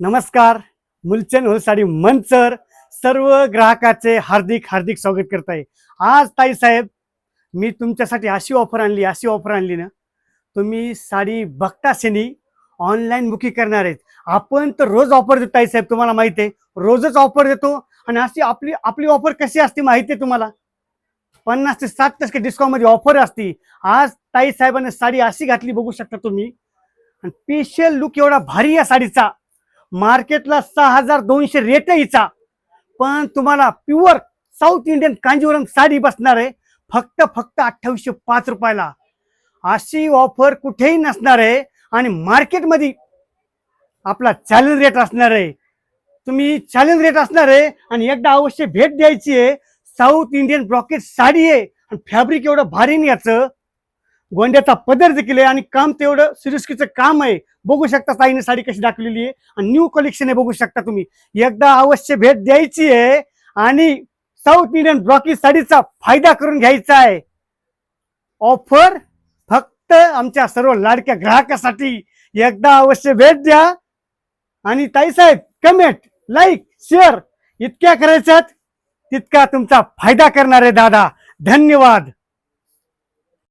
नमस्कार. मुलचंद होलसाडी मंचर सर्व ग्राहकाचे हार्दिक हार्दिक स्वागत करत आहे. आज ताई साहेब मी तुमच्यासाठी अशी ऑफर आणली ना, तुम्ही साडी बघता क्षणी ऑनलाईन बुकिंग करणार आहेत. आपण तर रोज ऑफर देतो ताई साहेब, तुम्हाला माहिती आहे, रोजच ऑफर देतो. आणि अशी आपली आपली ऑफर कशी असते माहिती आहे तुम्हाला, 50 ते 60% डिस्काउंटमध्ये ऑफर असते. आज ताई साहेबांनी साडी अशी घातली, बघू शकता तुम्ही. आणि स्पेशल लुक एवढा भारी या साडीचा, मार्केटला 6200 रेट आहे हिचा, पण तुम्हाला pure South Indian Kanjeevaram sari बसणार आहे फक्त 2805 रुपयाला. अशी ऑफर कुठेही नसणार आहे आणि मार्केटमध्ये आपला चॅलेंज रेट असणार आहे. तुम्ही चॅलेंज रेट असणार आहे आणि एकदा अवश्य भेट द्यायची आहे. साऊथ इंडियन ब्रॉकेट साडी आहे आणि फॅब्रिक एवढं भारी नाही, याचं गोंड्याचा पदर देखील आहे आणि काम तेवढं सिरिस्कीचं काम आहे. बघू शकता ताईने साडी कशी दाखवलेली आहे आणि न्यू कलेक्शन आहे, बघू शकता तुम्ही. एकदा अवश्य भेट द्यायची आहे आणि साऊथ इंडियन ब्रॉकेट साडीचा फायदा करून घ्यायचा आहे. ऑफर फक्त आमच्या सर्व लाडक्या ग्राहकासाठी. एकदा अवश्य भेट द्या आणि ताई साहेब कमेंट, लाईक, शेअर इतक्या करायच्यात तितका तुमचा फायदा करणार आहे दादा. धन्यवाद.